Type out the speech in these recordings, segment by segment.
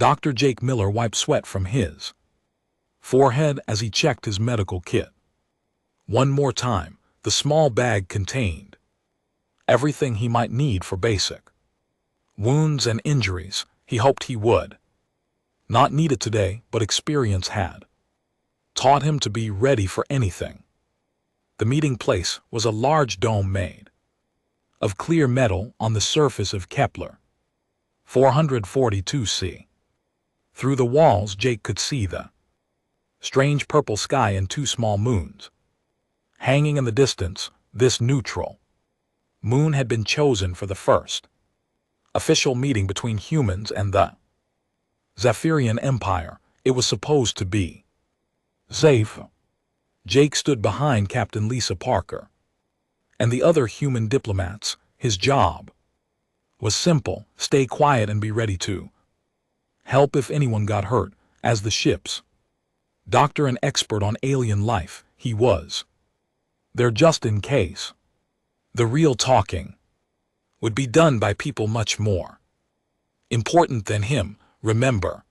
Dr. Jake Miller wiped sweat from his forehead as he checked his medical kit. One more time, the small bag contained everything he might need for basic wounds and injuries. He hoped he would not need it today, but experience had taught him to be ready for anything. The meeting place was a large dome made of clear metal on the surface of Kepler 442c. Through the walls, Jake could see the strange purple sky and two small moons hanging in the distance. This neutral moon had been chosen for the first official meeting between humans and the Zephyrian Empire. It was supposed to be safe. Jake stood behind Captain Lisa Parker and the other human diplomats. His job was simple: stay quiet and be ready to help if anyone got hurt. As the ship's doctor and expert on alien life, he was there just in case. The real talking would be done by people much more important than him. Remember,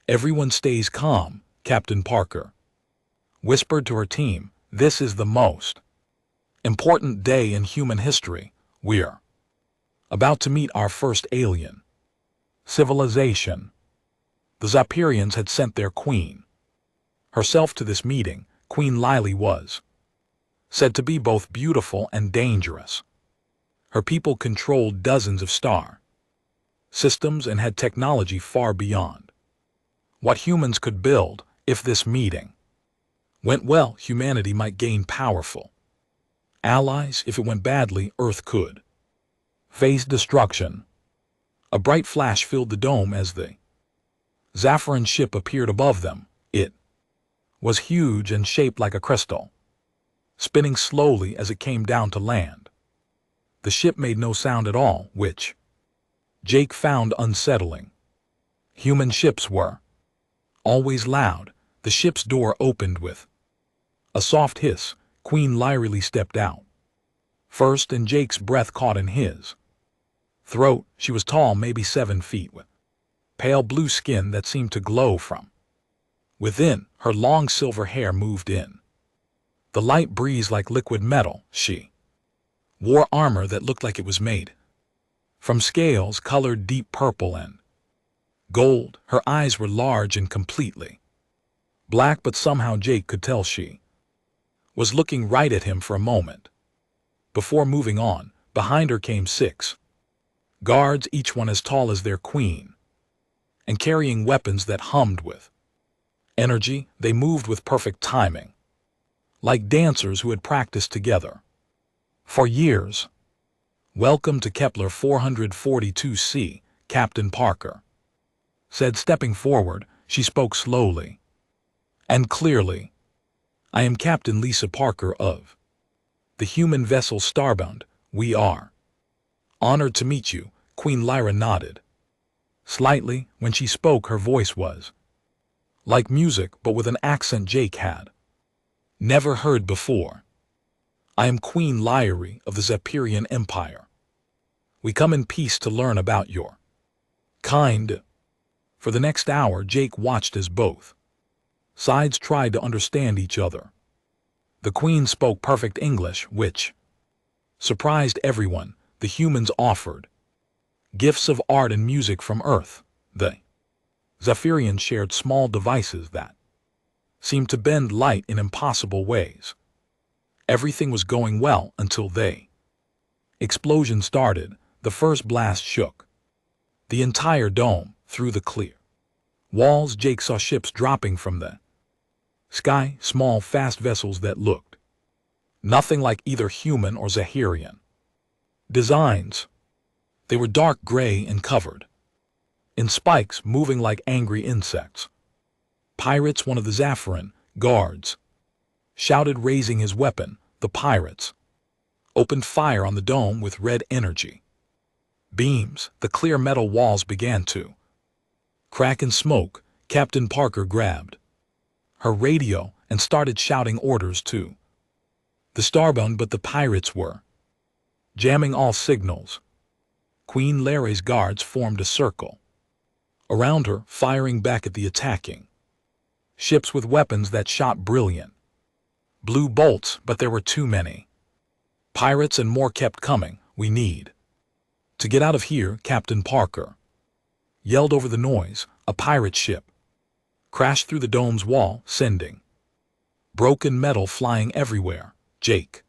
everyone stays calm, Captain Parker whispered to her team. This is the most important day in human history. We're about to meet our first alien civilization. The Zephyrians had sent their queen herself to this meeting. Queen Lily was said to be both beautiful and dangerous. Her people controlled dozens of star systems and had technology far beyond what humans could build. If this meeting went well, humanity might gain powerful allies. If it went badly, Earth could face destruction. A bright flash filled the dome as the Zephyrian ship appeared above them. It was huge and shaped like a crystal, spinning slowly as it came down to land. The ship made no sound at all, which Jake found unsettling. Human ships were always loud. The ship's door opened with a soft hiss. Queen Lyrie stepped out first, and Jake's breath caught in his throat. She was tall, maybe 7 feet, with pale blue skin that seemed to glow from within. Her long silver hair moved in the light breeze like liquid metal. She wore armor that looked like it was made from scales colored deep purple and gold. Her eyes were large and completely black, but somehow Jake could tell she was looking right at him for a moment before moving on. Behind her came 6 guards, each one as tall as their queen, and carrying weapons that hummed with energy. They moved with perfect timing, like dancers who had practiced together for years. Welcome to Kepler 442c, Captain Parker said, stepping forward. She spoke slowly and clearly. I am Captain Lisa Parker of the human vessel Starbound. We are honored to meet you. Queen Lyra nodded slightly. When she spoke, her voice was like music, but with an accent Jake had never heard before. I am Queen Lyrie of the Zephyrian Empire. We come in peace to learn about your kind. For the next hour, Jake watched as both sides tried to understand each other. The Queen spoke perfect English, which surprised everyone. The humans offered gifts of art and music from Earth. The Zephyrians shared small devices that seemed to bend light in impossible ways. Everything was going well until the explosion started. The first blast shook the entire dome. Through the clear walls, Jake saw ships dropping from the sky, small, fast vessels that looked nothing like either human or Zephyrian designs. They were dark gray and covered in spikes, moving like angry insects. Pirates, one of the Zephyrian guards shouted, raising his weapon. The pirates opened fire on the dome with red energy beams. The clear metal walls began to crack in smoke. Captain Parker grabbed her radio and started shouting orders to the Starbound, but the pirates were jamming all signals. Queen Larry's guards formed a circle around her firing back at the attacking ships with weapons that shot brilliant blue bolts, but there were too many pirates and more kept coming. We need to get out of here, Captain Parker yelled over the noise. A pirate ship crashed through the dome's wall, sending broken metal flying everywhere. Jake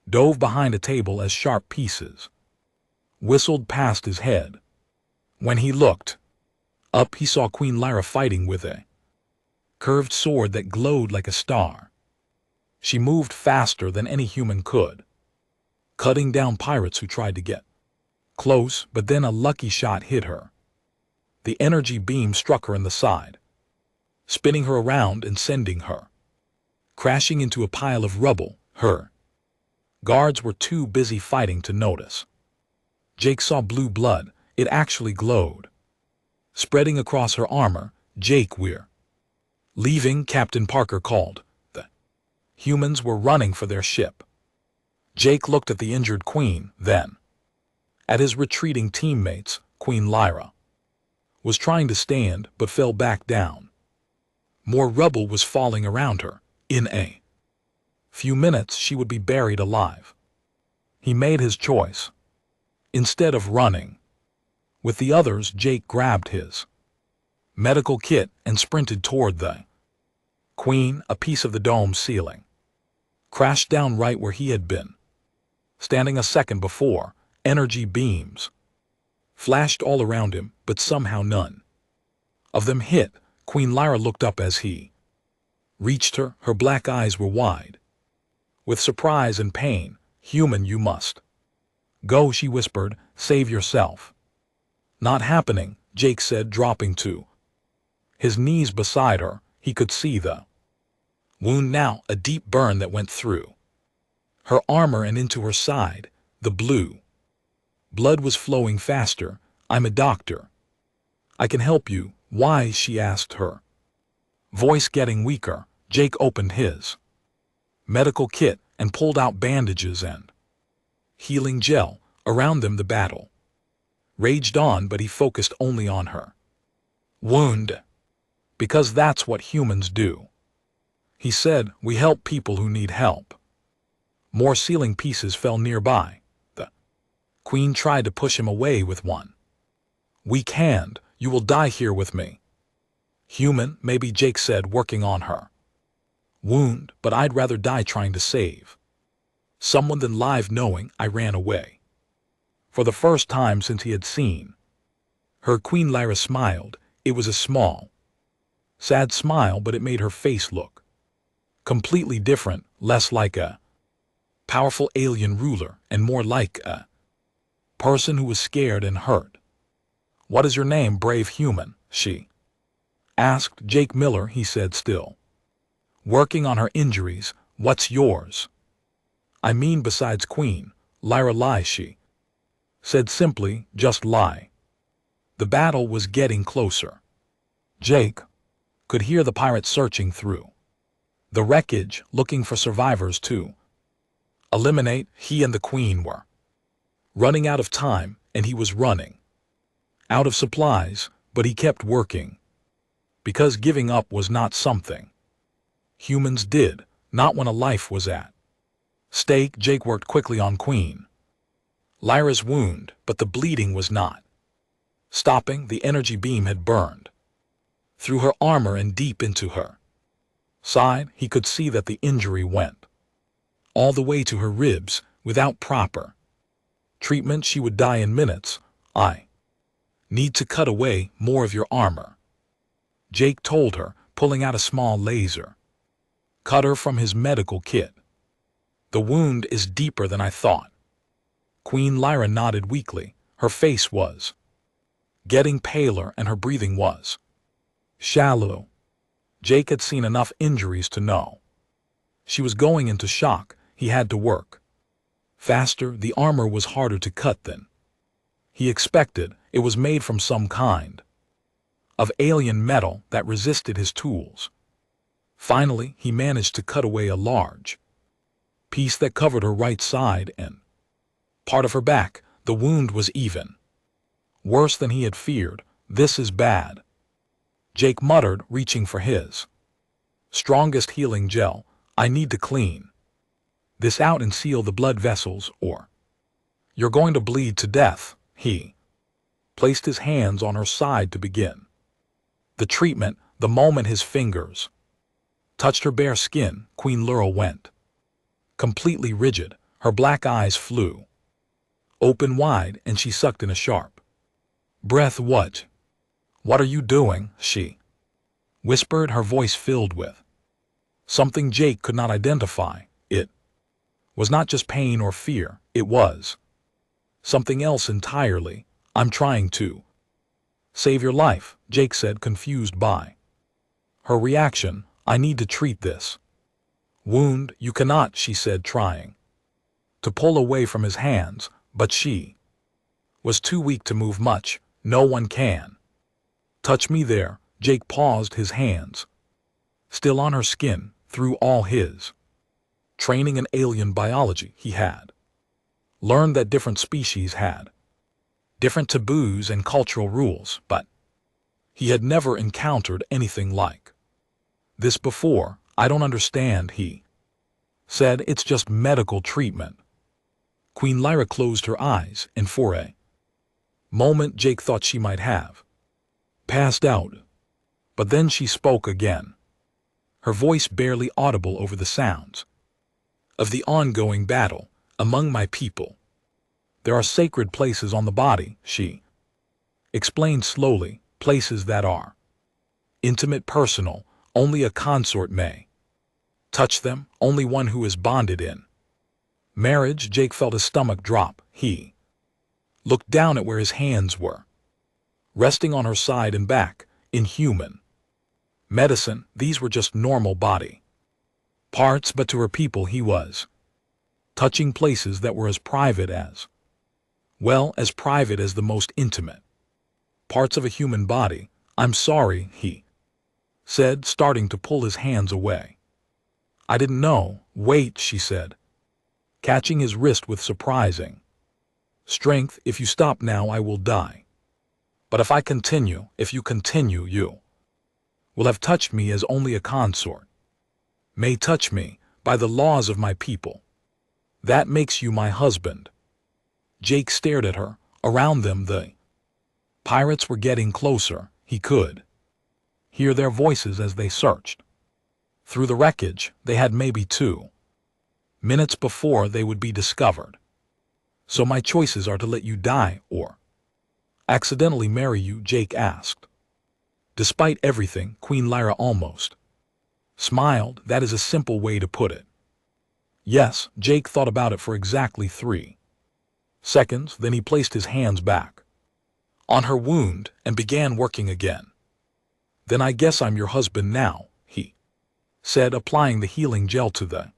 dove behind a table as sharp pieces whistled past his head. When he looked up, he saw Queen Lyra fighting with a curved sword that glowed like a star. She moved faster than any human could, cutting down pirates who tried to get close, but then a lucky shot hit her. The energy beam struck her in the side, spinning her around and sending her crashing into a pile of rubble. Her guards were too busy fighting to notice. Jake saw blue blood. It actually glowed, spreading across her armor. Jake, we're leaving, Captain Parker called. The humans were running for their ship. Jake looked at the injured queen, then at his retreating teammates. Queen Lyra was trying to stand but fell back down. More rubble was falling around her. In a few minutes she would be buried alive. He made his choice. Instead of running with the others, Jake grabbed his medical kit and sprinted toward the queen. A piece of the dome's ceiling crashed down right where he had been standing a second before. Energy beams flashed all around him, but somehow none of them hit. Queen Lyra looked up as he reached her. Her black eyes were wide with surprise and pain. Human, you must go, she whispered. Save yourself. Not happening, Jake said, dropping to his knees beside her. He could see the wound now, a deep burn that went through her armor and into her side. The blue blood was flowing faster. I'm a doctor. I can help you. Why? She asked, her voice getting weaker. Jake opened his medical kit and pulled out bandages and healing gel. Around them the battle raged on, but he focused only on her wound. Because that's what humans do. He said, we help people who need help. More ceiling pieces fell nearby. The queen tried to push him away with one weak hand. You will die here with me. Human, maybe, Jake said, working on her wound, but I'd rather die trying to save someone than live. Knowing I ran away. For the first time since he had seen her, Queen Lyra smiled. It was a small, sad smile, but it made her face look completely different, less like a powerful alien ruler and more like a person who was scared and hurt. What is your name, brave human? She asked. Jake Miller, he said, still working on her injuries. What's yours? I mean, besides Queen Lyra, lie, she said simply. Just lie. The battle was getting closer. Jake could hear the pirates searching through the wreckage, looking for survivors to eliminate. He and the queen were running out of time, and he was running out of supplies, but he kept working. Because giving up was not something humans did, not when a life was at stake. Jake worked quickly on Queen Lyra's wound, but the bleeding was not stopping. The energy beam had burned through her armor and deep into her side. He could see that the injury went all the way to her ribs. Without proper treatment, she would die in minutes. I need to cut away more of your armor, Jake told her, pulling out a small laser cutter from his medical kit. The wound is deeper than I thought. Queen Lyra nodded weakly. Her face was getting paler and her breathing was shallow. Jake had seen enough injuries to know she was going into shock. He had to work faster. The armor was harder to cut than he expected. It was made from some kind of alien metal that resisted his tools. Finally, he managed to cut away a large piece that covered her right side and part of her back. The wound was even worse than he had feared. This is bad, Jake muttered, reaching for his strongest healing gel. I need to clean this out and seal the blood vessels, or you're going to bleed to death. He placed his hands on her side to begin the treatment. The moment his fingers touched her bare skin, Queen Laurel went completely rigid. Her black eyes flew open wide, and she sucked in a sharp breath. What are you doing? She whispered, her voice filled with something Jake could not identify. It was not just pain or fear, it was something else entirely. I'm trying to save your life, Jake said, confused by her reaction. I need to treat this wound. You cannot, she said, trying to pull away from his hands, but she was too weak to move much. No one can touch me there. Jake paused, his hands still on her skin. Through all his training in alien biology, he had learned that different species had different taboos and cultural rules, but he had never encountered anything like this before. I don't understand, he said. It's just medical treatment. Queen Lyra closed her eyes, and for a moment Jake thought she might have passed out. But then she spoke again, her voice barely audible over the sounds of the ongoing battle. Among my people, there are sacred places on the body, she explained slowly, places that are intimate, personal. Only a consort may touch them, only one who is bonded in marriage. Jake felt his stomach drop. He looked down at where his hands were resting on her side and back. In human medicine, these were just normal body parts, but to her people he was touching places that were as private as the most intimate parts of a human body. I'm sorry, he said, starting to pull his hands away. I didn't know. Wait, she said, catching his wrist with surprising strength. If you stop now, I will die. But if you continue, you will have touched me as only a consort may touch me by the laws of my people. That makes you my husband. Jake stared at her. Around them, the pirates were getting closer. He could hear their voices as they searched through the wreckage. They had maybe 2 minutes before they would be discovered. So my choices are to let you die or accidentally marry you, Jake asked. Despite everything, Queen Lyra almost smiled. That is a simple way to put it. Yes, Jake thought about it for exactly 3 seconds, then he placed his hands back on her wound and began working again. Then I guess I'm your husband now, he said, applying the healing gel to the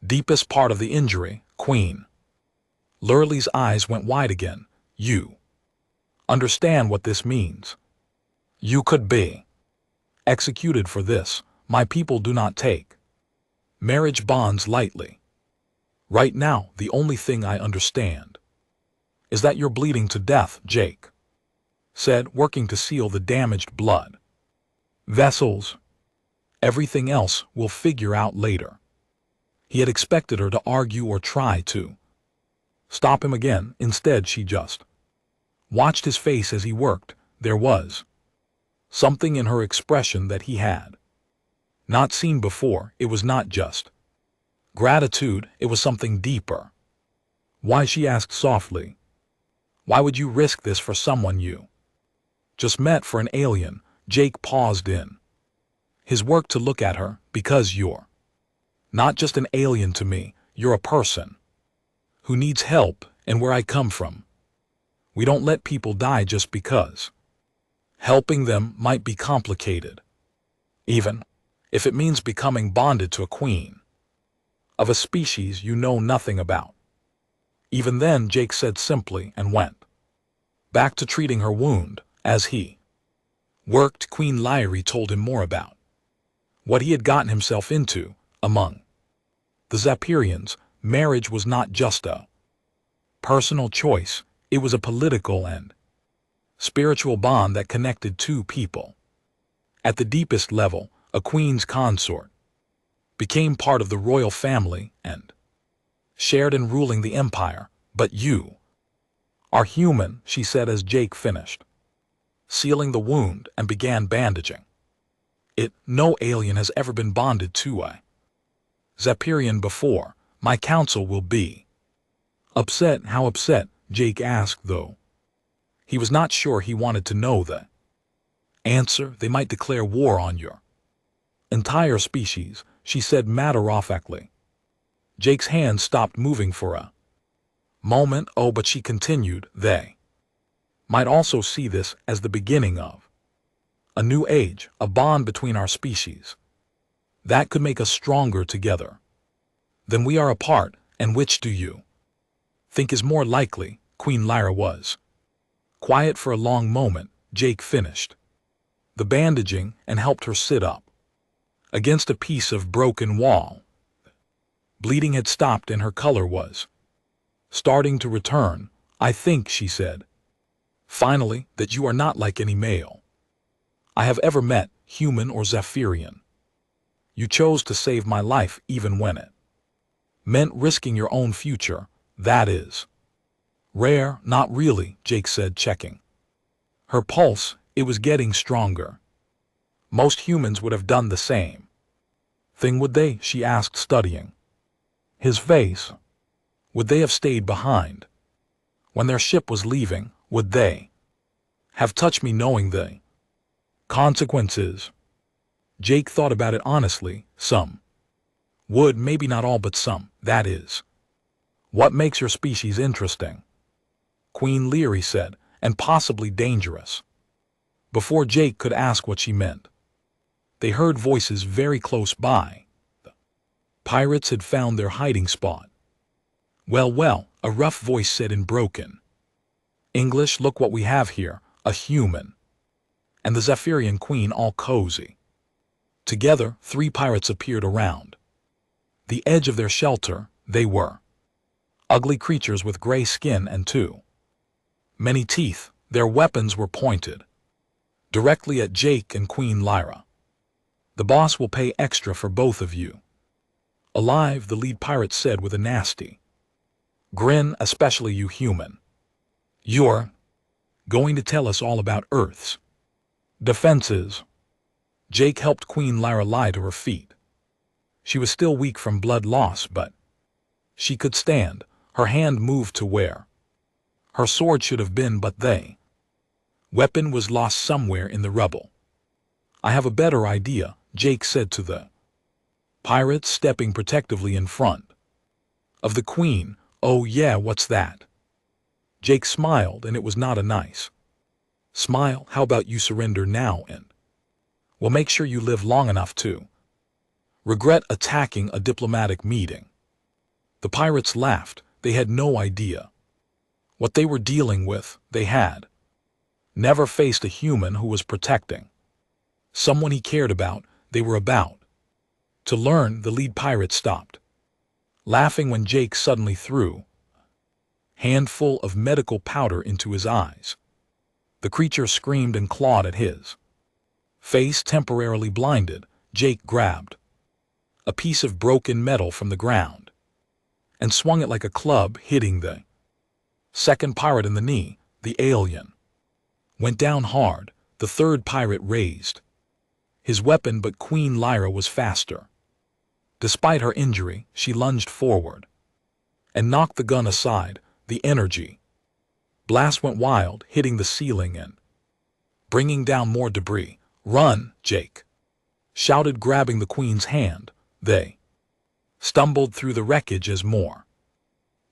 deepest part of the injury. Queen Lurley's eyes went wide again. You understand what this means? You could be executed for this. My people do not take marriage bonds lightly. Right now, the only thing I understand is that you're bleeding to death, Jake said, working to seal the damaged blood vessels. Everything else we'll figure out later. He had expected her to argue or try to stop him again. Instead, she just watched his face as he worked. There was something in her expression that he had not seen before. It was not just gratitude, it was something deeper. Why, she asked softly. Why would you risk this for someone you just met? For an alien? Jake paused in his work to look at her. Because you're not just an alien to me, you're a person who needs help, and where I come from, we don't let people die just because helping them might be complicated, even if it means becoming bonded to a queen of a species you know nothing about. Even then, Jake said simply, and went back to treating her wound. As he worked, Queen Lyra told him more about what he had gotten himself into. Among the Zapirians, marriage was not just a personal choice, it was a political and Spiritual bond that connected two people. At the deepest level, a queen's consort became part of the royal family and shared in ruling the empire. But you are human, she said as Jake finished sealing the wound and began bandaging it. No alien has ever been bonded to a Zephyrian before. My counsel will be upset. How upset? Jake asked, though he was not sure he wanted to know the answer. They might declare war on your entire species, she said matter-of-factly. Jake's hand stopped moving for a moment. Oh, but she continued, they might also see this as the beginning of a new age, a bond between our species that could make us stronger together than we are apart. And which do you think is more likely? Queen Lyra was quiet for a long moment. Jake finished the bandaging and helped her sit up against a piece of broken wall. Bleeding had stopped and her color was starting to return. I think, she said, finally, that you are not like any male I have ever met, human or Zephyrian. You chose to save my life even when it meant risking your own future. That is rare. Not really, Jake said, checking her pulse. It was getting stronger. Most humans would have done the same thing, would they? She asked, studying his face. Would they have stayed behind when their ship was leaving? Would they have touched me knowing the consequences? Jake thought about it honestly. Some would, maybe not all, but some. That is what makes your species interesting, Queen Lyra said, and possibly dangerous. Before Jake could ask what she meant, they heard voices very close by. The pirates had found their hiding spot. Well, well, a rough voice said in broken English, look what we have here, a human and the Zephyrian queen all cozy together. 3 pirates appeared around the edge of their shelter. They were ugly creatures with gray skin and too many teeth. Their weapons were pointed directly at Jake and Queen Lyra. The boss will pay extra for both of you alive, the lead pirate said with a nasty grin, especially you human. You're going to tell us all about Earth's defenses. Jake helped Queen Lyra lie to her feet. She was still weak from blood loss, but she could stand. Her hand moved to where her sword should have been, but the weapon was lost somewhere in the rubble. I have a better idea, Jake said to the pirates, stepping protectively in front of the queen. Oh yeah, what's that? Jake smiled, and it was not a nice smile. How about you surrender now and we'll make sure you live long enough to regret attacking a diplomatic meeting. The pirates laughed. They had no idea what they were dealing with. They had never faced a human who was protecting someone he cared about. They were about to learn. The lead pirate stopped laughing when Jake suddenly threw a handful of medical powder into his eyes. The creature screamed and clawed at his face. Temporarily blinded, Jake grabbed a piece of broken metal from the ground and swung it like a club, hitting the second pirate in the knee. The alien went down hard. The third pirate raised his weapon, but Queen Lyra was faster. Despite her injury, she lunged forward and knocked the gun aside. The energy blast went wild, hitting the ceiling and bringing down more debris. Run, Jake shouted, grabbing the queen's hand. They stumbled through the wreckage as more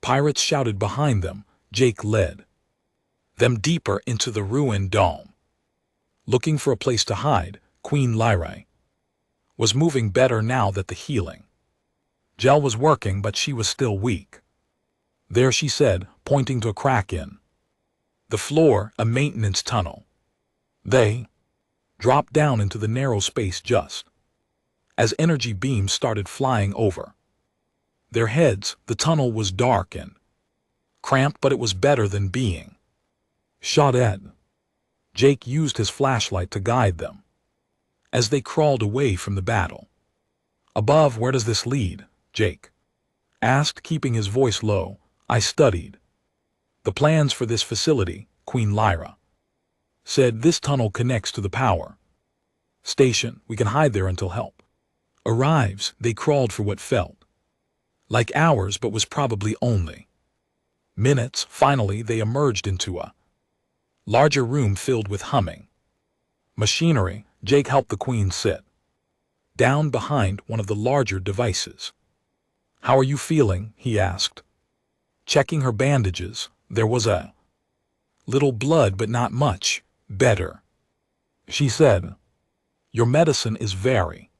pirates shouted behind them. Jake led them deeper into the ruined dome. Looking for a place to hide, Queen Lyra was moving better now that the healing gel was working, but she was still weak. There, she said, pointing to a crack in the floor, a maintenance tunnel. They dropped down into the narrow space just as energy beams started flying over their heads. The tunnel was dark and cramped, but it was better than being shot at. Jake used his flashlight to guide them as they crawled away from the battle. Above, where does this lead? Jake asked, keeping his voice low. I studied the plans for this facility, Queen Lyra said. This tunnel connects to the power station. We can hide there until help arrives. They crawled for what felt like hours but was probably only minutes. Finally, they emerged into a larger room filled with humming machinery. Jake helped the Queen sit down behind one of the larger devices. How are you feeling? He asked, checking her bandages. There was a little blood, but not much. Better, she said. Your medicine is very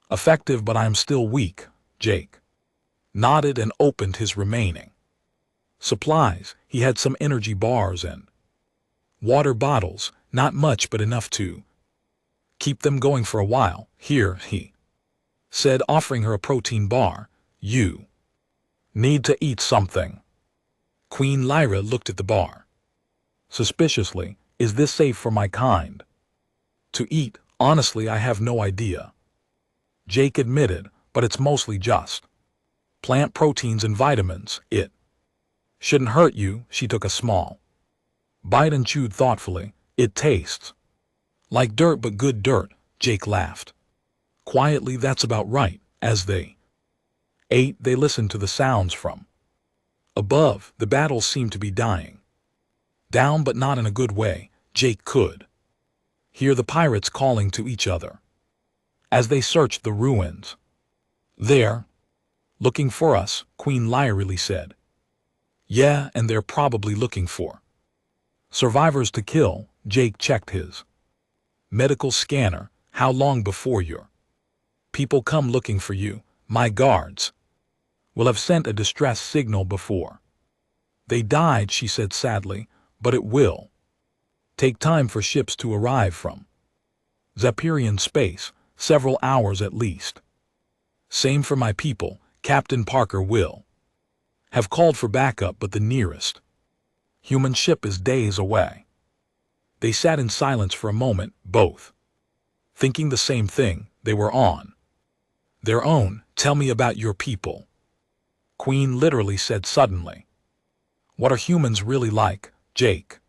effective, but I am still weak. Jake nodded and opened his remaining supplies. He had some energy bars and water bottles, not much but enough to keep them going for a while. Here, he said, offering her a protein bar. You need to eat something. Queen Lyra looked at the bar suspiciously. Is this safe for my kind to eat? Honestly, I have no idea, Jake admitted, but it's mostly just plant proteins and vitamins. It shouldn't hurt you. She took a small bite and chewed thoughtfully. It tastes like dirt, but good dirt. Jake laughed quietly. That's about right. As they ate, they listened to the sounds from above. The battle seemed to be dying down, but not in a good way. Jake could hear the pirates calling to each other as they searched the ruins. They're looking for us, Queen Lyra said. Yeah, and they're probably looking for survivors to kill. Jake checked his medical scanner. How long before your people come looking for you? My guards will have sent a distress signal before they died, she said sadly, but it will take time for ships to arrive from Zephyrian space, several hours at least. Same for my people. Captain Parker will have called for backup, but the nearest human ship is days away. They sat in silence for a moment, both thinking the same thing. They were on their own. Tell me about your people, Queen literally said suddenly. What are humans really like? Jake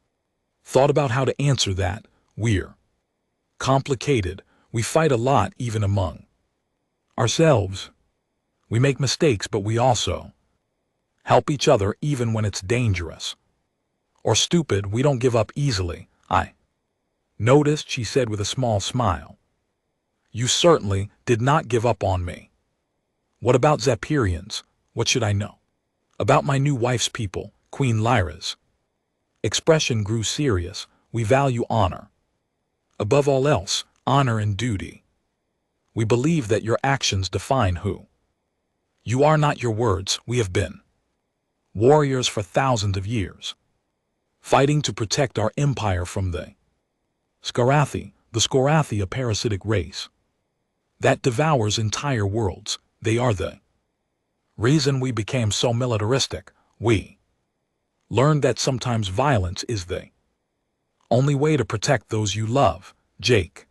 thought about how to answer that. We're complicated. We fight a lot, even among ourselves. We make mistakes, but we also help each other even when it's dangerous or stupid. We don't give up easily. I noticed, she said with a small smile. You certainly did not give up on me. What about Zephyrians? What should I know about my new wife's people? Queen Lyra's expression grew serious. We value honor above all else, honor and duty. We believe that your actions define who you are, not your words. We have been warriors for thousands of years, fighting to protect our empire from the Skorathi, a parasitic race that devours entire worlds. They are the reason we became so militaristic. We learned that sometimes violence is the only way to protect those you love. Jake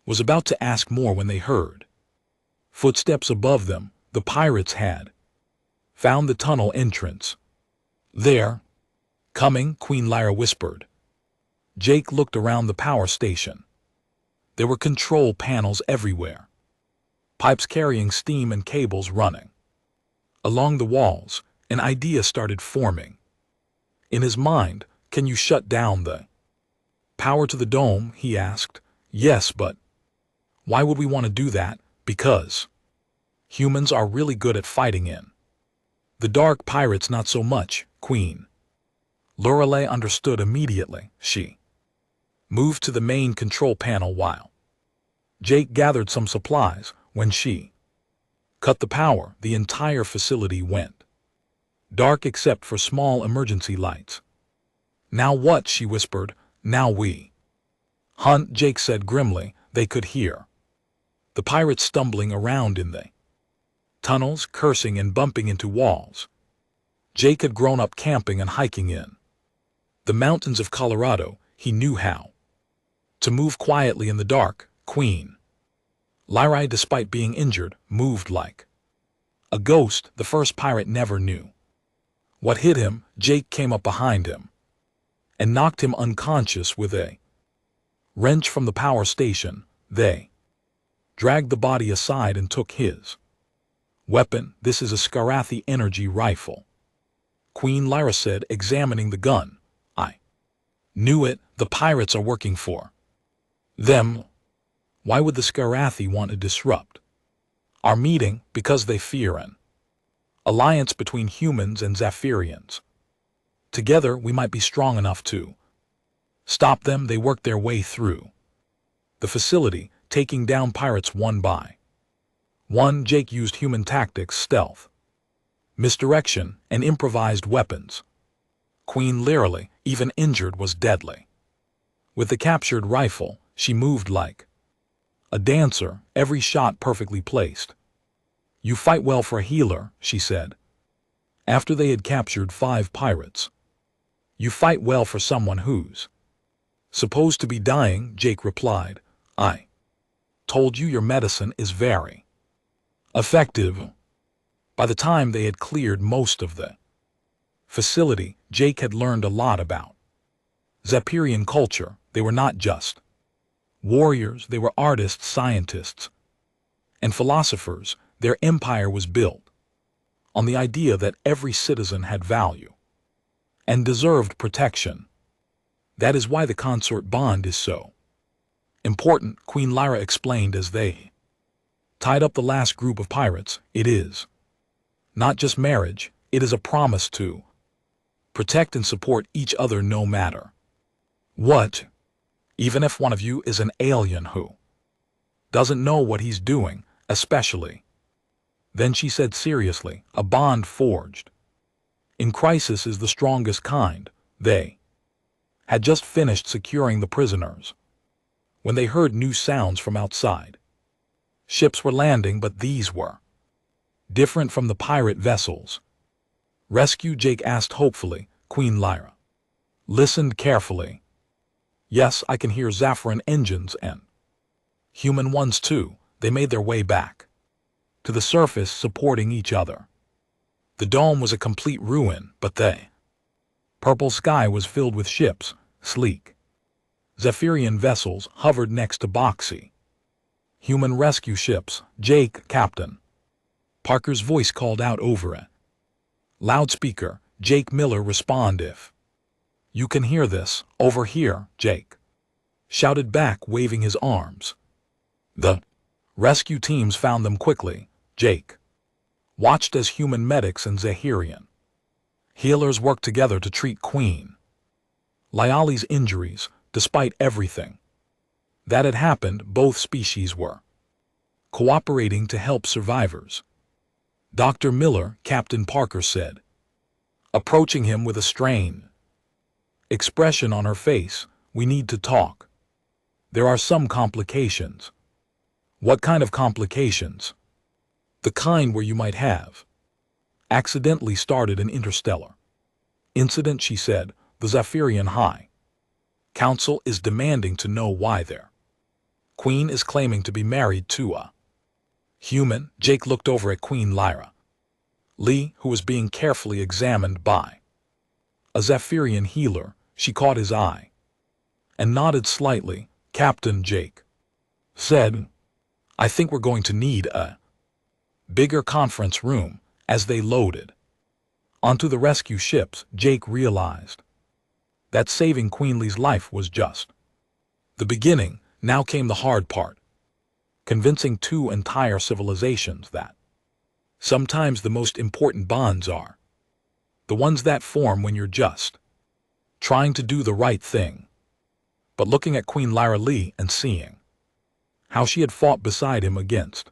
was about to ask more when they heard footsteps above them. The pirates had found the tunnel entrance. They're coming, Queen Lyra whispered. Jake looked around the power station. There were control panels everywhere, pipes carrying steam and cables running along the walls. An idea started forming in his mind. Can you shut down the power to the dome? He asked. Yes, but why would we want to do that? Because humans are really good at fighting in the dark, pirates not so much. Queen Lorelei understood immediately. She moved to the main control panel while Jake gathered some supplies. When she cut the power, the entire facility went dark except for small emergency lights. Now what? She whispered. Now we hunt, Jake said grimly. They could hear the pirates stumbling around in the tunnels, cursing and bumping into walls. Jake had grown up camping and hiking in the mountains of Colorado. he knew how to move quietly in the dark. Queen Lyra, despite being injured, moved like a ghost. The first pirate never knew what hit him. Jake came up behind him and knocked him unconscious with a wrench from the power station. They dragged the body aside and took his weapon. This is a Scarathi energy rifle, Queen Lyra said, examining the gun. I knew it. The pirates are working for them. Why would the Scarathi want to disrupt our meeting? Because they fear an alliance between humans and Zephyrians. Together we might be strong enough to stop them. They worked their way through the facility, taking down pirates one by one. Jake used human tactics, stealth, misdirection, and improvised weapons. Queen Lyra, even injured, was deadly. With the captured rifle, she moved like a dancer, every shot perfectly placed. You fight well for a healer, she said, after they had captured 5 pirates. You fight well for someone who's supposed to be dying, Jake replied. I told you your medicine is very effective. By the time they had cleared most of the facility, Jake had learned a lot about Zephyrian culture. They were not just warriors, they were artists, scientists, and philosophers. Their empire was built on the idea that every citizen had value and deserved protection. That is why the consort bond is so important, Queen Lyra explained as they tied up the last group of pirates. It is not just marriage, it is a promise to protect and support each other no matter what. Even if one of you is an alien who doesn't know what he's doing, especially. Then she said seriously, a bond forged in crisis is the strongest kind. They had just finished securing the prisoners when they heard new sounds from outside. Ships were landing, but these were different from the pirate vessels. Rescue? Jake asked hopefully. Queen Lyra listened carefully. Yes, I can hear Zephyrian engines and human ones too. They made their way back to the surface, supporting each other. The dome was a complete ruin, but the purple sky was filled with ships. Sleek Zephyrian vessels hovered next to boxy human rescue ships. Jake, Captain Parker's voice called out over a loudspeaker. Jake Miller, respond if you can hear this. Over here, Jake shouted back, waving his arms. The rescue teams found them quickly. Jake watched as human medics and Zephyrian healers worked together to treat Queen Lyra's injuries. Despite everything that had happened, both species were cooperating to help survivors. Dr. Miller, Captain Parker said, approaching him with a strained expression on her face, we need to talk. There are some complications. What kind of complications? The kind where you might have accidentally started an interstellar incident, she said. The Zephyrian High Council is demanding to know why their queen is claiming to be married to a human. Jake looked over at Queen Lyra, who was being carefully examined by a Zephyrian healer. She caught his eye and nodded slightly. Captain, Jake said, I think we're going to need a bigger conference room. As they loaded onto the rescue ships, Jake realized that saving Queen Lee's life was just the beginning. Now came the hard part, convincing 2 entire civilizations that sometimes the most important bonds are the ones that form when you're just trying to do the right thing. But looking at Queen Lyra and seeing how she had fought beside him against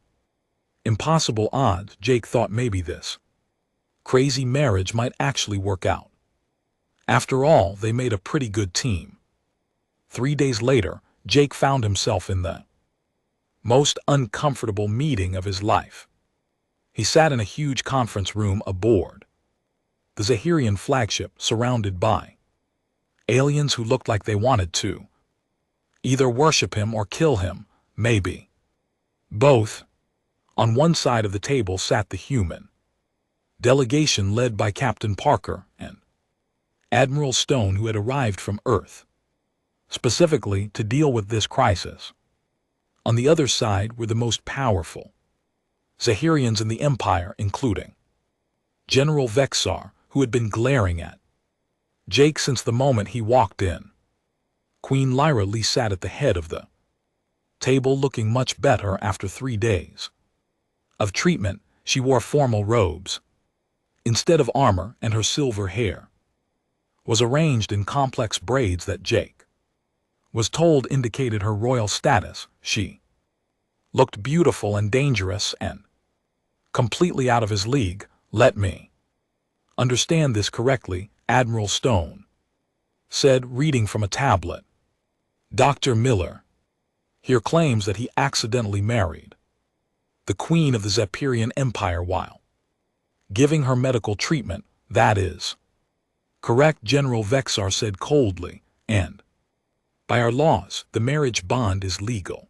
impossible odds, Jake thought maybe this crazy marriage might actually work out. After all, they made a pretty good team. 3 days later, Jake found himself in the most uncomfortable meeting of his life. He sat in a huge conference room aboard the Zephyrian flagship, surrounded by Aliens who looked like they wanted to either worship him or kill him, maybe both. On one side of the table sat the human delegation led by Captain Parker and Admiral Stone, who had arrived from Earth specifically to deal with this crisis. On the other side were the most powerful Zahirians in the Empire, including General Vexar, who had been glaring at Jake since the moment he walked in. Queen Lyra Lee sat at the head of the table, looking much better after 3 days of treatment. She wore formal robes instead of armor, and her silver hair was arranged in complex braids that Jake was told indicated her royal status. She looked beautiful and dangerous and completely out of his league. Let me understand this correctly, Admiral Stone said, reading from a tablet. Dr. Miller here claims that he accidentally married the Queen of the Zephyrian Empire while giving her medical treatment. That is correct, General Vexar said coldly, and by our laws, the marriage bond is legal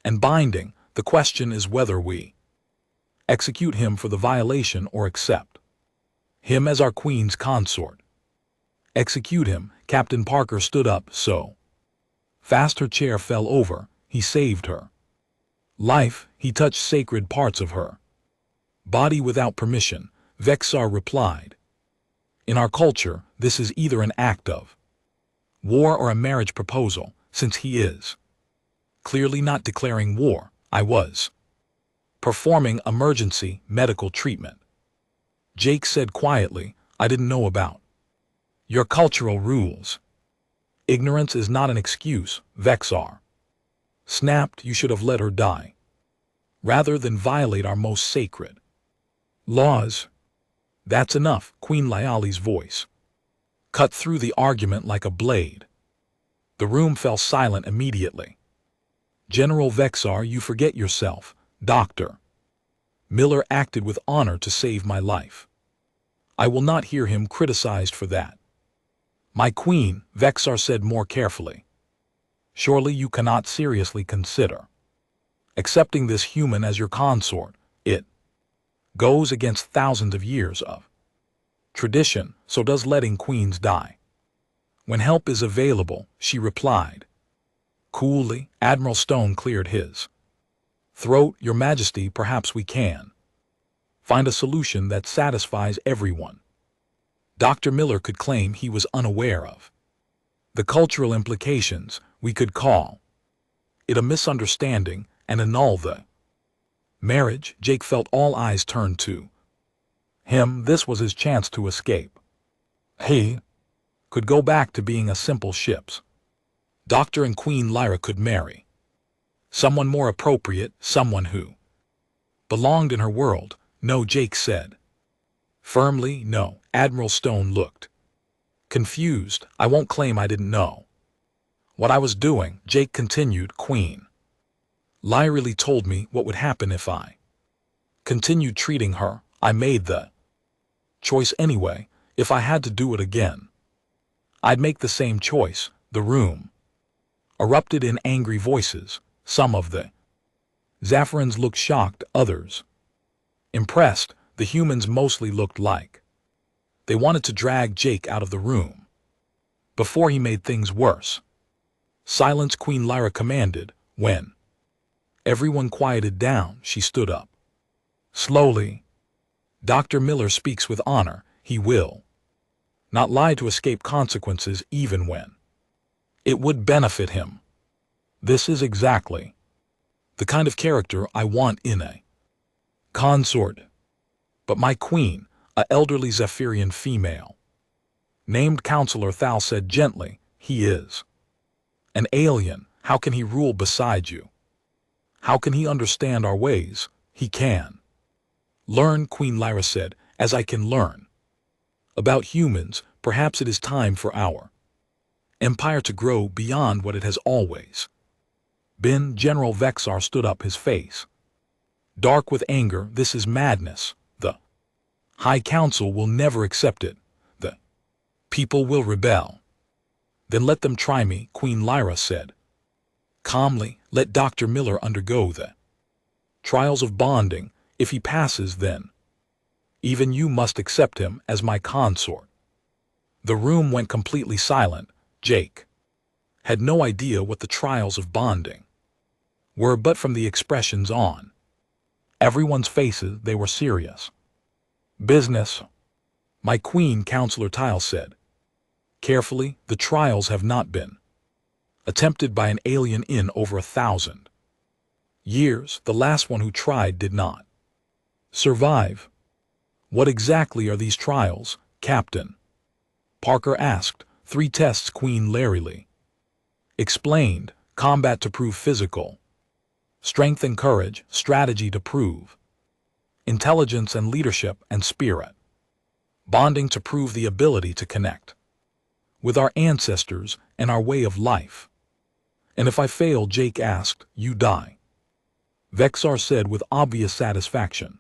and binding. The question is whether we execute him for the violation or accept him as our Queen's consort. Execute him. Captain Parker stood up so fast her chair fell over. He saved her life. He touched sacred parts of her body without permission, Vexar replied. In our culture, this is either an act of war or a marriage proposal. Since he is clearly not declaring war, I was performing emergency medical treatment. Jake said quietly, I didn't know about your cultural rules. Ignorance is not an excuse, Vexar snapped. You should have let her die rather than violate our most sacred laws. That's enough. Queen Lyali's voice cut through the argument like a blade. The room fell silent immediately. General Vexar, you forget yourself. Dr. Miller acted with honor to save my life. I will not hear him criticized for that. My queen, Vexar said more carefully. Surely you cannot seriously consider accepting this human as your consort. It goes against thousands of years of tradition. So does letting queens die when help is available, she replied. Coolly, Admiral Stone cleared his throat. Your Majesty, perhaps we can find a solution that satisfies everyone. Dr. Miller could claim he was unaware of the cultural implications. We could call it a misunderstanding and annul the marriage. Jake felt all eyes turned to him. This was his chance to escape. He could go back to being a simple ship's doctor, and Queen Lyra could marry someone more appropriate, someone who belonged in her world. No, Jake said firmly. No. Admiral Stone looked confused. I won't claim I didn't know what I was doing, Jake continued. Queen Lyra Lee told me what would happen if I continued treating her. I made the choice anyway. If I had to do it again, I'd make the same choice. The room erupted in angry voices. Some of the Zafirans looked shocked, others impressed. The humans mostly looked like they wanted to drag Jake out of the room before he made things worse. Silence, Queen Lyra commanded. When everyone quieted down, she stood up slowly. Dr. Miller speaks with honor. He will not lie to escape consequences, even when it would benefit him. This is exactly the kind of character I want in a consort. But my queen, a elderly Zephyrian female named Counselor Thal, said gently, he is an alien. How can he rule beside you? How can he understand our ways? He can learn, Queen Lyra said, as I can learn about humans. Perhaps it is time for our empire to grow beyond what it has always been. General Vexar stood up, his face dark with anger. This is madness. The High Council will never accept it. The people will rebel. Then let them try me, Queen Lyra said. Calmly, let Dr. Miller undergo the trials of bonding. If he passes, then even you must accept him as my consort. The room went completely silent. Jake had no idea what the trials of bonding were, but from the expressions on everyone's faces, they were serious. Business, my queen, Counselor Tile said. Carefully, the trials have not been attempted by an alien in over 1,000 years. The last one who tried did not survive. What exactly are these trials, Captain Parker asked. 3 tests, Queen Larry explained. Combat to prove physical strength and courage, strategy to prove intelligence and leadership and spirit, bonding to prove the ability to connect with our ancestors and our way of life. And if I fail, Jake asked, you die. Vexar said with obvious satisfaction.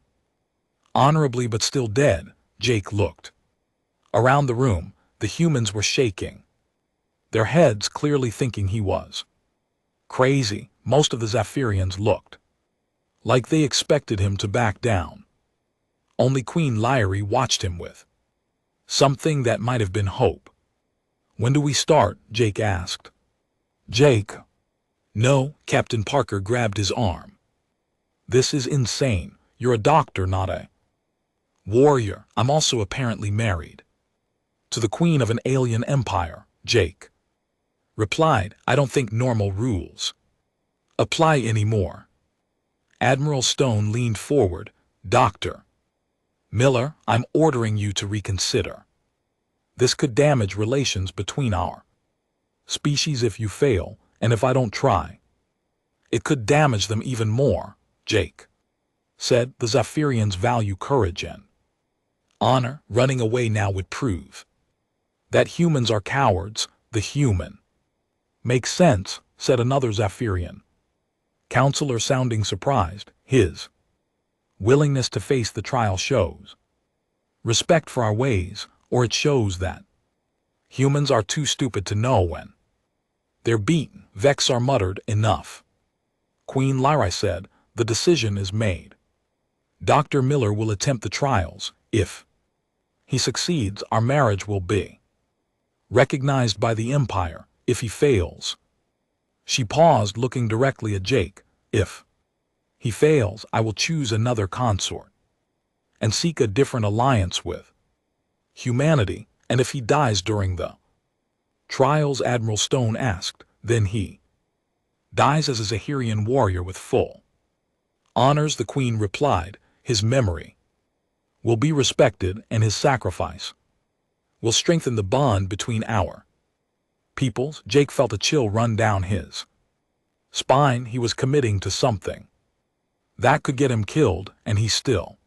Honorably but still dead. Jake looked around the room. The humans were shaking their heads, clearly thinking he was crazy. Most of the Zephyrians looked like they expected him to back down. Only Queen Lyrie watched him with something that might have been hope. When do we start? Jake asked. Jake. No, Captain Parker grabbed his arm. This is insane. You're a doctor, not a warrior. I'm also apparently married to the queen of an alien empire, Jake replied. I don't think normal rules apply anymore. Admiral Stone leaned forward. Dr. Miller, I'm ordering you to reconsider. This could damage relations between our species if you fail, and if I don't try, it could damage them even more, Jake said. The Zephyrians value courage and honor. Running away now would prove that humans are cowards. The human makes sense, said another Zephyrian counselor, sounding surprised. His willingness to face the trial shows respect for our ways, or it shows that humans are too stupid to know when they're beaten. Vexar muttered. Enough. Queen Lyra said, the decision is made. Dr. Miller will attempt the trials. If he succeeds, our marriage will be recognized by the Empire. If he fails. She paused, looking directly at Jake. If he fails, I will choose another consort and seek a different alliance with humanity. And if he dies during the trials, Admiral Stone asked, then he dies as a Zahirian warrior with full honors, the Queen replied. His memory will be respected, and his sacrifice will strengthen the bond between our peoples. Jake felt a chill run down his spine. He was committing to something that could get him killed, and he still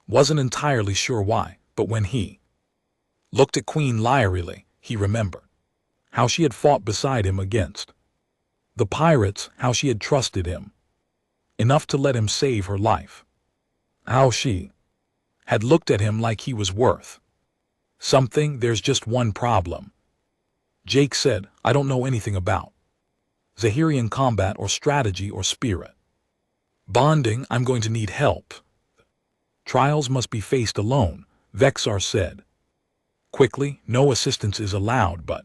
wasn't entirely sure why. But when he looked at Queen Lyrie, he remembered how she had fought beside him against the pirates, how she had trusted him enough to let him save her life, how she had looked at him like he was worth something. There's just one problem, Jake said. I don't know anything about Zahirian combat or strategy or spirit bonding. I'm going to need help. Trials must be faced alone, Vexar said quickly. No assistance is allowed, but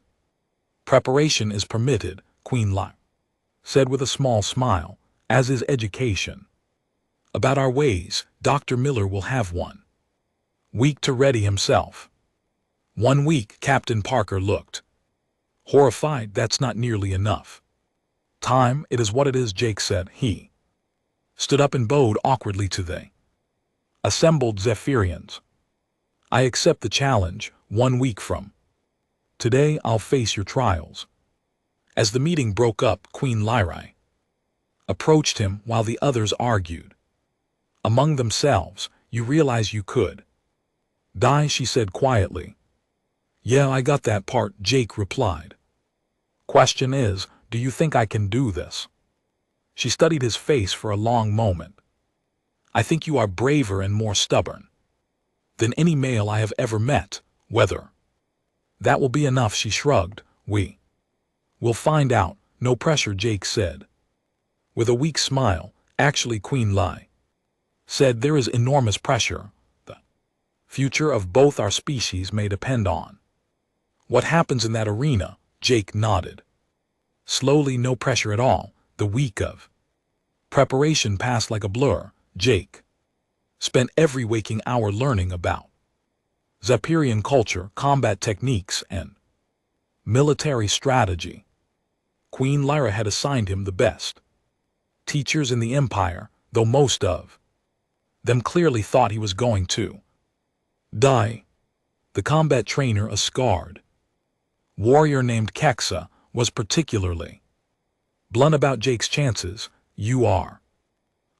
preparation is permitted, Queen Lyra said with a small smile, as is education. About our ways, Dr. Miller will have 1 week to ready himself. 1 week? Captain Parker looked horrified. That's not nearly enough time. It is what it is, Jake said. He stood up and bowed awkwardly to the assembled Zephyrians. I accept the challenge. 1 week from today, I'll face your trials. As the meeting broke up, Queen Lyrie approached him while the others argued among themselves. You realize you could die, she said quietly. Yeah, I got that part, Jake replied. Question is, do you think I can do this? She studied his face for a long moment. I think you are braver and more stubborn than any male I have ever met. Whether that will be enough, she shrugged. We'll find out, no pressure, Jake said. With a weak smile, actually Queen Lai said there is enormous pressure. The future of both our species may depend on what happens in that arena. Jake nodded. Slowly, no pressure at all. The week of preparation passed like a blur. Jake spent every waking hour learning about Zephyrian culture, combat techniques, and military strategy. Queen Lyra had assigned him the best teachers in the Empire, though most of them clearly thought he was going to die. The combat trainer, a scarred warrior named Kexa, was particularly blunt about Jake's chances. You are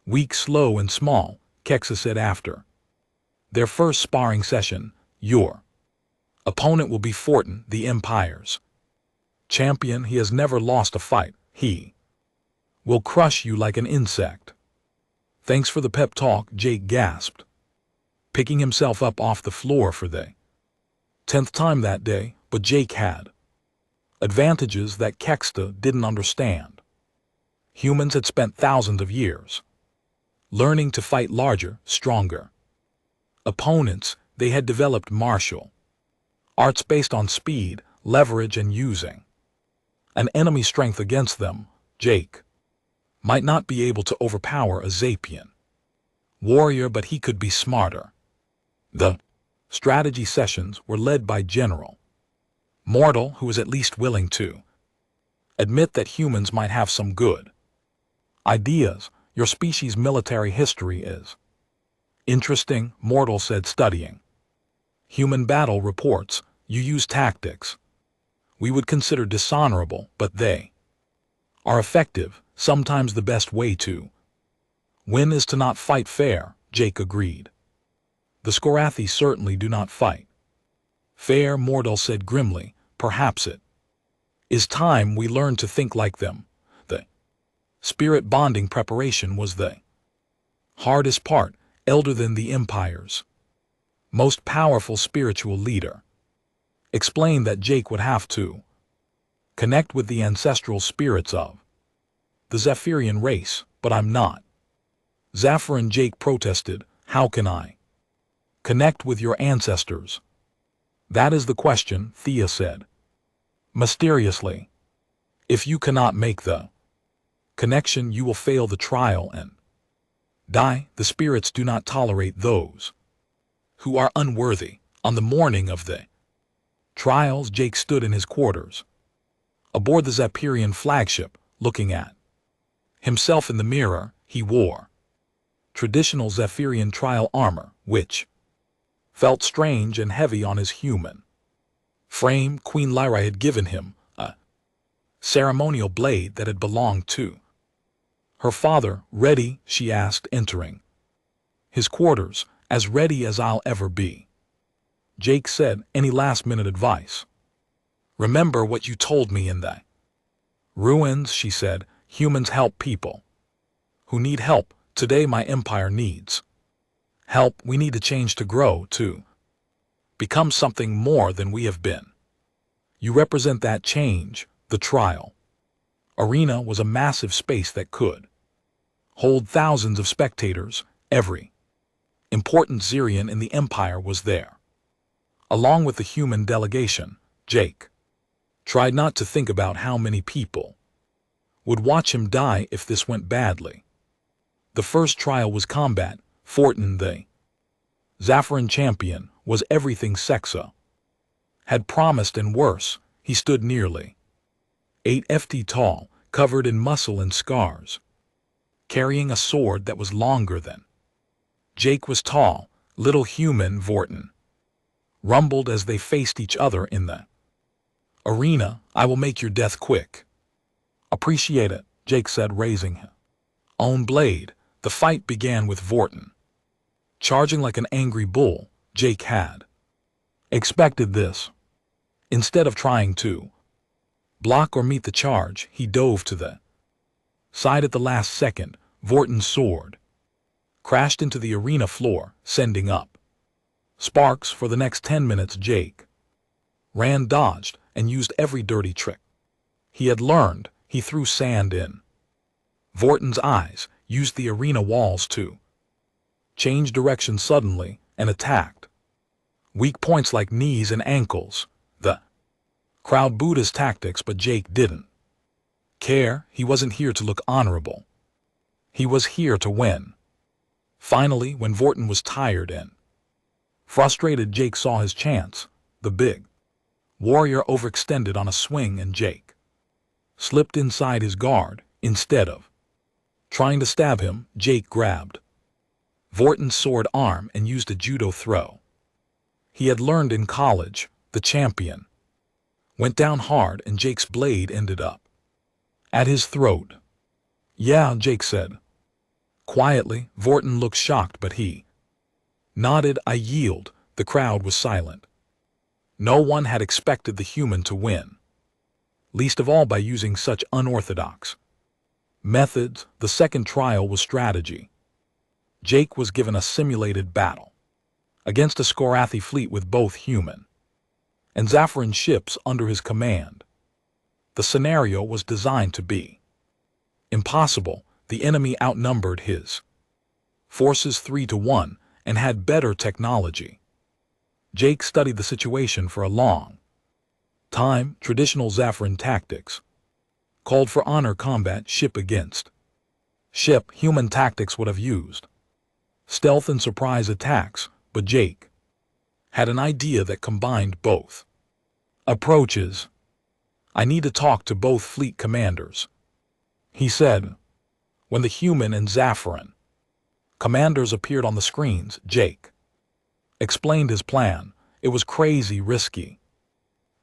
weak, slow, and small, Kexa said after their first sparring session. Your opponent will be Fortin, the Empire's champion. He has never lost a fight. He will crush you like an insect. Thanks for the pep talk, Jake gasped, picking himself up off the floor for the 10th time that day. But Jake had advantages that Kexa didn't understand. Humans had spent thousands of years learning to fight larger, stronger opponents. They had developed martial arts based on speed, leverage, and using an enemy's strength against them. Jake might not be able to overpower a Zapian warrior, but he could be smarter. The strategy sessions were led by General Mortal, who was at least willing to admit that humans might have some good ideas. Your species' military history is interesting, Mortal said, studying human battle reports. You use tactics we would consider dishonorable, but they are effective. Sometimes the best way to win is to not fight fair, Jake agreed. The Skorathi certainly do not fight fair, Mortal said grimly. Perhaps it is time we learn to think like them. The spirit bonding preparation was the hardest part. Elder than the Empire's most powerful spiritual leader explained that Jake would have to connect with the ancestral spirits of the Zephyrian race. But I'm not Zephyrian, Jake protested. How can I connect with your ancestors? That is the question, Thea said mysteriously. If you cannot make the connection, you will fail the trial and die. The spirits do not tolerate those who are unworthy. On the morning of the trials, Jake stood in his quarters aboard the Zephyrian flagship, looking at himself in the mirror. He wore traditional Zephyrian trial armor, which felt strange and heavy on his human frame. Queen Lyra had given him a ceremonial blade that had belonged to her father. Ready? She asked, entering his quarters. As ready as I'll ever be, Jake said. Any last-minute advice? Remember what you told me in the ruins, she said. Humans help people who need help. Today my empire needs help. We need to change to grow, to become something more than we have been. You represent that change. The trial arena was a massive space that could hold thousands of spectators. Every important Zirian in the Empire was there, along with the human delegation. Jake tried not to think about how many people would watch him die if this went badly. The first trial was combat. Fortin, the Zephyrian champion, was everything Kexa had promised and worse. He stood nearly 8 ft tall, covered in muscle and scars, carrying a sword that was longer than Jake was tall. Little human Vortin rumbled as they faced each other in the arena. I will make your death quick. Appreciate it, Jake said, raising his own blade. The fight began with Vortin charging like an angry bull. Jake had expected this. Instead of trying to block or meet the charge, he dove to the side at the last second. Vortin's sword crashed into the arena floor, sending up sparks. For the next 10 minutes, Jake ran, dodged, and used every dirty trick he had learned. He threw sand in Vortin's eyes, used the arena walls to change direction suddenly, and attacked weak points like knees and ankles. The crowd booed his tactics, but Jake didn't care. He wasn't here to look honorable. He was here to win. Finally, when Vortin was tired and frustrated, Jake saw his chance. The big warrior overextended on a swing, and Jake slipped inside his guard. Instead of trying to stab him, Jake grabbed Vortin's sword arm and used a judo throw he had learned in college. The champion went down hard, and Jake's blade ended up at his throat. "Yeah," Jake said quietly. Vortin looked shocked, but he nodded. "I yield." The crowd was silent. No one had expected the human to win, least of all by using such unorthodox methods. The second trial was strategy. Jake was given a simulated battle against a Skorathi fleet with both human and Zaffiran ships under his command. The scenario was designed to be impossible. The enemy outnumbered his forces 3-1 and had better technology. Jake studied the situation for a long time. Traditional Zaffiran tactics called for honor combat, ship against ship. Human tactics would have used stealth and surprise attacks, but Jake had an idea that combined both approaches. "I need to talk to both fleet commanders," he said. When the human and Zaffiran commanders appeared on the screens, Jake explained his plan. It was crazy, risky,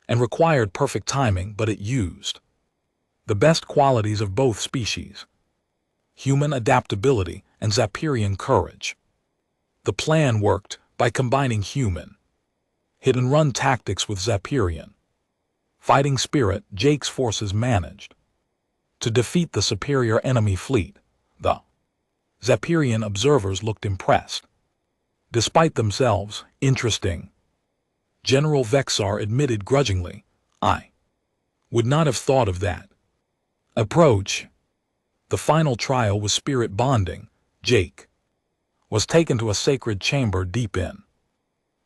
and required perfect timing, but it used the best qualities of both species: human adaptability and Zappirian courage. The plan worked by combining human hit-and-run tactics with Zappirian fighting spirit. Jake's forces managed to defeat the superior enemy fleet. The Zappirian observers looked impressed, despite themselves. "Interesting," General Vexar admitted grudgingly. "I would not have thought of that approach." The final trial was spirit bonding. Jake was taken to a sacred chamber deep in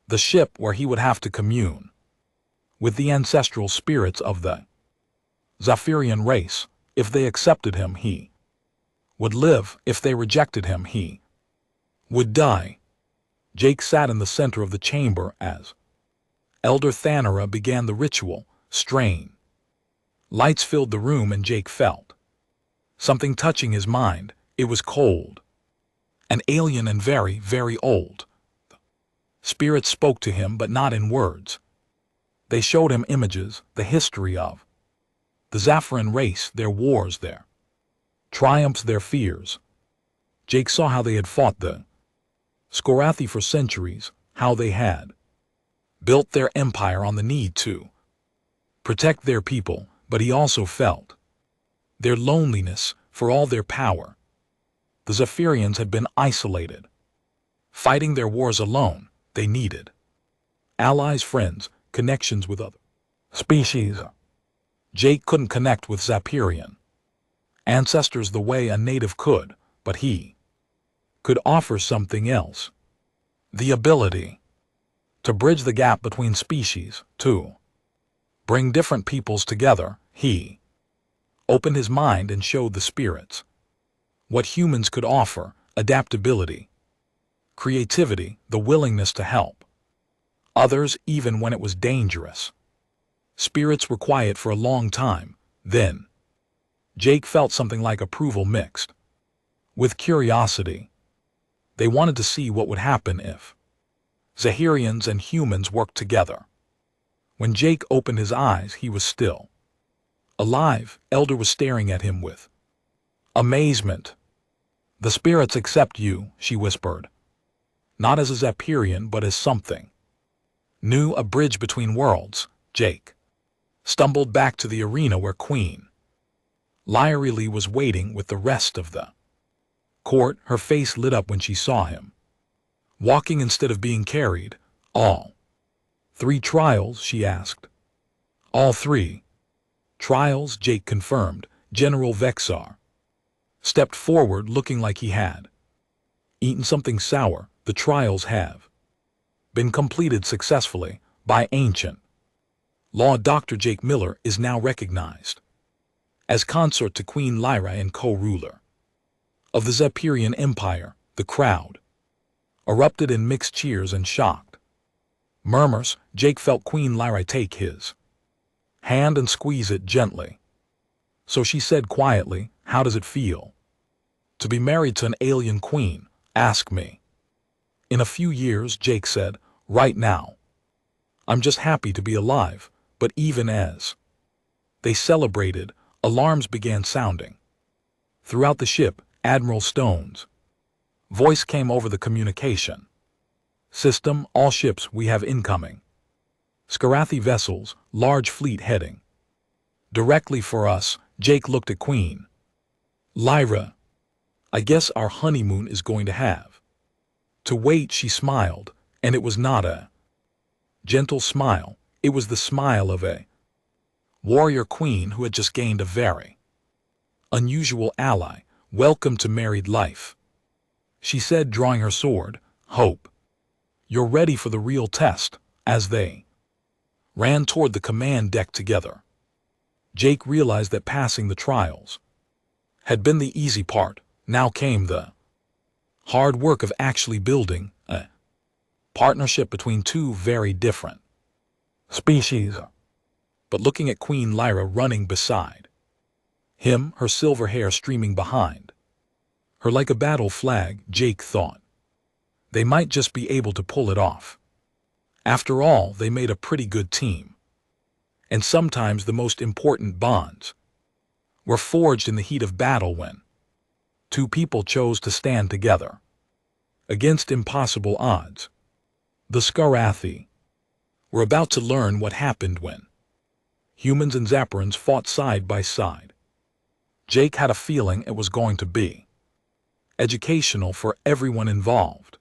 the ship, where he would have to commune with the ancestral spirits of the Zaphirian race. If they accepted him, he would live. If they rejected him, he would die. Jake sat in the center of the chamber as Elder Thanara began the ritual. Strain lights filled the room, and Jake felt something touching his mind. It was cold, an alien, and very, very old. Spirits spoke to him, but not in words. They showed him images, the history of the Zaffiran race, their wars, their triumphs, their fears. Jake saw how they had fought the Skorathi for centuries, how they had built their empire on the need to protect their people, but he also felt their loneliness for all their power. The Zaphirians had been isolated, fighting their wars alone. They needed allies, friends, connections with other species. Jake couldn't connect with Zappirian ancestors the way a native could, but he could offer something else: the ability to bridge the gap between species, to bring different peoples together. He opened his mind and showed the spirits what humans could offer: adaptability, creativity, the willingness to help others even when it was dangerous. Spirits were quiet for a long time. Then Jake felt something like approval mixed with curiosity. They wanted to see what would happen if Zahirians and humans worked together. When Jake opened his eyes, he was still alive. Elder was staring at him with amazement. "The spirits accept you," she whispered. "Not as a Zappirian, but as something new, a bridge between worlds." Jake stumbled back to the arena where Queen Lyrile was waiting with the rest of the court. Her face lit up when she saw him walking instead of being carried. "All 3 trials?" she asked. All three trials, Jake confirmed. General Vexar stepped forward looking like he had eaten something sour. The trials have been completed successfully by ancient law. Dr. Jake Miller is now recognized as consort to Queen Lyra and co-ruler of the Zephyrian Empire. The crowd erupted in mixed cheers and shocked murmurs. Jake felt Queen Lyra take his hand and squeeze it gently. So she said quietly, "How does it feel to be married to an alien queen? Ask me." "In a few years," Jake said. "Right now, I'm just happy to be alive." But even as they celebrated, alarms began sounding throughout the ship. Admiral Stone's voice came over the communication system. "All ships, we have incoming Skarathi vessels, large fleet heading directly for us." Jake looked at Queen Lyra. "I guess our honeymoon is going to have to wait." She smiled, and it was not a gentle smile. It was the smile of a warrior queen who had just gained a very unusual ally. "Welcome to married life," she said, drawing her sword. "Hope you're ready for the real test." As they ran toward the command deck together, Jake realized that passing the trials had been the easy part. Now came the hard work of actually building a partnership between two very different species. But looking at Queen Lyra running beside him, her silver hair streaming behind her like a battle flag, Jake thought they might just be able to pull it off. After all, they made a pretty good team. And sometimes the most important bonds were forged in the heat of battle, when two people chose to stand together against impossible odds. The Skarathi were about to learn what happened when humans and Zaporans fought side by side. Jake had a feeling it was going to be educational for everyone involved.